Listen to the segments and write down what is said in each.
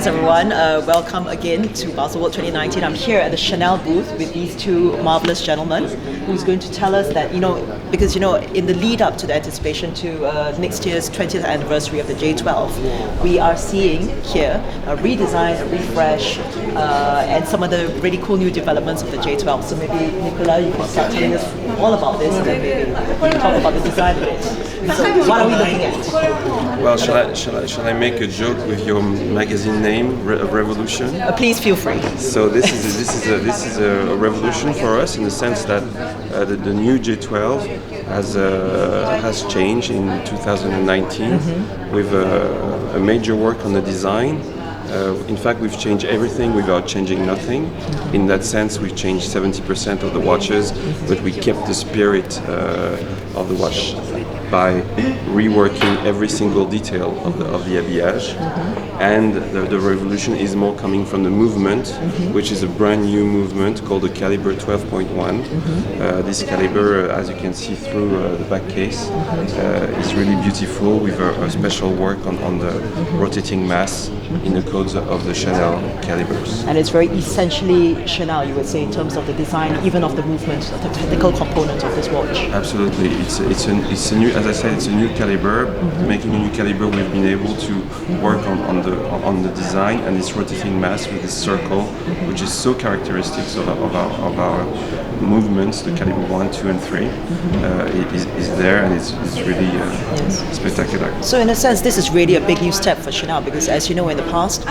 Surprise everyone, welcome again to Baselworld 2019. I'm here at the Chanel booth with these two marvelous gentlemen who's going to tell us that, because in the lead up to the anticipation to next year's 20th anniversary of the J12, we are seeing here a redesign, a refresh, and some of the really cool new developments of the J12. So maybe Nicolas, you can start telling us all about this and then maybe we can talk about the design of it. So what are we looking at? Well, shall I make a joke with your magazine name, Revolution? Please feel free. So this is a revolution for us in the sense that the new J12 has changed in 2019 with a major work on the design. In fact, we've changed everything without changing nothing. In that sense, we've changed 70% of the watches, but we kept the spirit of the watch by reworking every single detail of the habillage. And the revolution is more coming from the movement, which is a brand new movement called the Caliber 12.1. This caliber, as you can see through the back case, is really beautiful with a special work on the rotating mass in the codes of the Chanel calibers. And it's very essentially Chanel, you would say, in terms of the design, even of the movement, the technical component of this watch. Absolutely, it's a new, as I said, it's a new caliber. Making a new caliber, we've been able to work on the design and this rotating mass with this circle, which is so characteristic of our movements. The caliber 1, 2, and 3 is there, and it's really spectacular. So in a sense, this is really a big new step for Chanel because, as you know, in the past,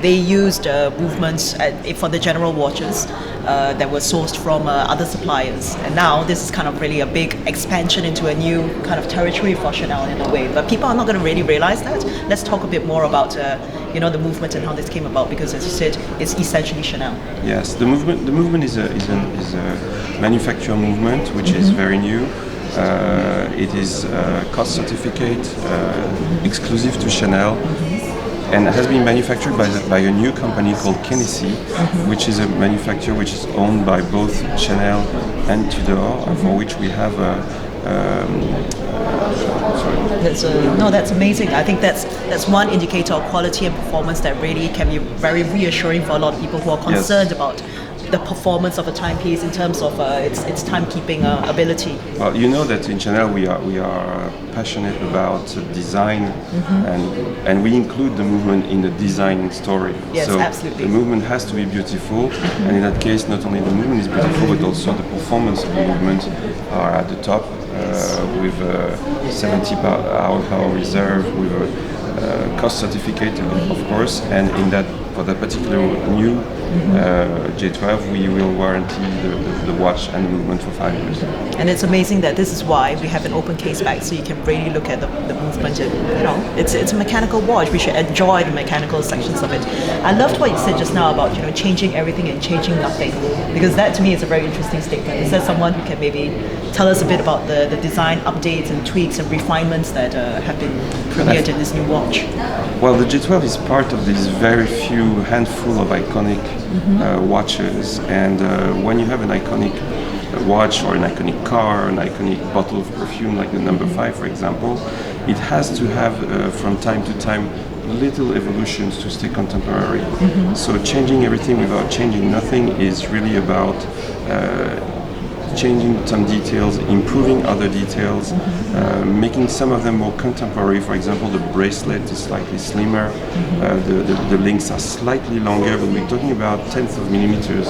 they used movements for the general watches that were sourced from other suppliers, and now this is kind of really a big expansion into a new kind of territory for Chanel in a way. But people are not going to really realize that. Let's talk a bit more about the movement and how this came about, because as you said, it's essentially Chanel. Yes, the movement is a manufacturer movement which is very new. It is cost certificate, exclusive to Chanel, and has been manufactured by a new company called Kenissi, which is a manufacturer which is owned by both Chanel and Tudor, for which we have that's amazing. I think that's one indicator of quality and performance that really can be very reassuring for a lot of people who are concerned about the performance of a timepiece in terms of its timekeeping ability. Well, you know that in Chanel we are passionate about design, and we include the movement in the design story. Yes, so absolutely. The movement has to be beautiful, and in that case, not only the movement is beautiful, but also the performance of the movement are at the top, with 70-hour power reserve, with a cost certificate, of course, and in that, for that particular new J12, we will warranty the watch and the movement for 5 years. And it's amazing that this is why we have an open case back, so you can really look at the movement. And, it's a mechanical watch. We should enjoy the mechanical sections of it. I loved what you said just now about changing everything and changing nothing, because that to me is a very interesting statement. Is there someone who can maybe tell us a bit about the design updates and tweaks and refinements that have been premiered in this new watch? Well, the J12 is part of these very few handful of iconic watches, and when you have an iconic watch or an iconic car, an iconic bottle of perfume like the number 5, for example, it has to have from time to time little evolutions to stay contemporary. So changing everything without changing nothing is really about changing some details, improving other details, making some of them more contemporary. For example, the bracelet is slightly slimmer, the links are slightly longer, but we're talking about tenths of millimeters.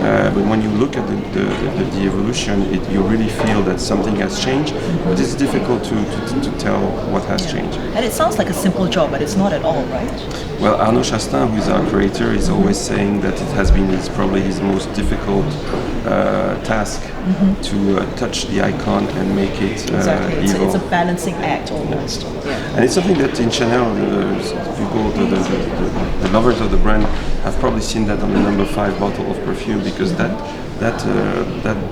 But when you look at the evolution, you really feel that something has changed, but it's difficult to tell what has changed. And it sounds like a simple job, but it's not at all, right? Well, Arnaud Chastaingt, who is our creator, is always saying that it has been probably his most difficult task to touch the icon and make it exactly. evil. It's a balancing act almost. Yeah. And it's something that in Chanel, people, the lovers of the brand, have probably seen that on the number 5 bottle of perfume, because that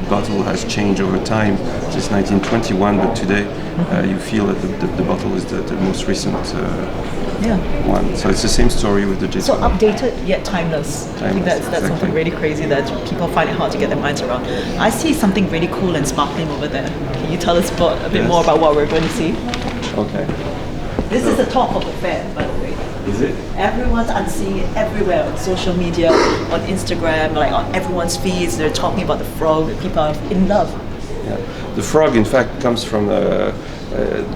bottle has changed over time since 1921, but today you feel that the bottle is the most recent one. So it's the same story with the J12. So updated yet timeless. I think that's exactly. something really crazy that people find it hard to get their minds around. I see something really cool and sparkling over there. Can you tell us a bit more about what we're going to see? Okay. This is the top of the fair, by the way. Is it? Everyone's, I'm seeing it everywhere on social media, on Instagram, like on everyone's feeds. They're talking about the frog. People are in love. Yeah. The frog, in fact, comes from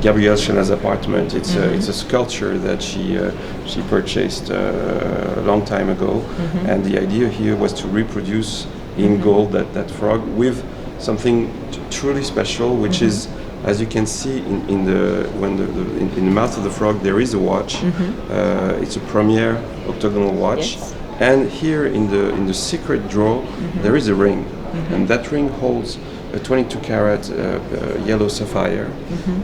Gabrielle Chena's apartment. It's a sculpture that she purchased a long time ago, and the idea here was to reproduce in gold that frog with something truly special, which is, as you can see in the mouth of the frog, there is a watch. It's a premier octagonal watch, and here in the secret drawer there is a ring, and that ring holds a 22 karat yellow sapphire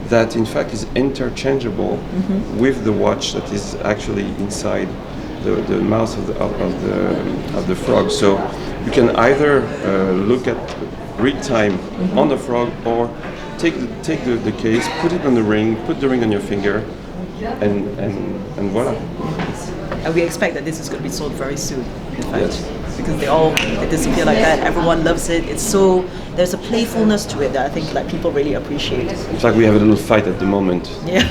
that in fact is interchangeable with the watch that is actually inside the mouth of the frog. So you can either read time on the frog, or take the case, put it on the ring, put the ring on your finger, and voila. And we expect that this is going to be sold very soon, in fact, because they disappear like that. Everyone loves it. It's so, there's a playfulness to it that I think like people really appreciate. In fact, we have a little fight at the moment. Yeah.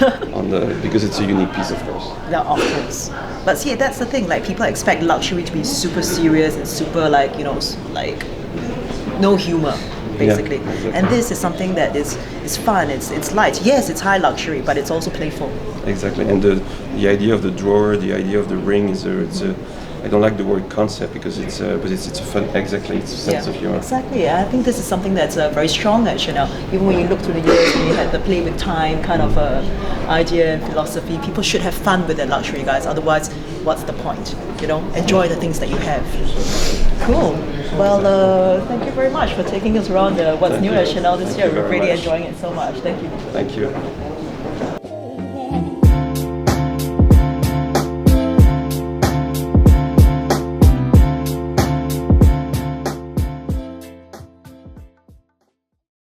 Because it's a unique piece, of course. Yeah, of course. But see, that's the thing. Like people expect luxury to be super serious and super like like no humor, basically. Yeah, exactly. And this is something that is fun. It's light. Yes, it's high luxury, but it's also playful. Exactly. And the idea of the drawer, the idea of the ring is I don't like the word concept because it's a fun, exactly, it's a sense of humor. Exactly. I think this is something that's very strong at Chanel. Even when you look through the years, when you had the play with time kind of idea and philosophy, people should have fun with their luxury, guys. Otherwise, what's the point? Enjoy the things that you have. Cool. Well, thank you very much for taking us around what's new at Chanel this year. We're really enjoying it so much. Thank you. Thank you.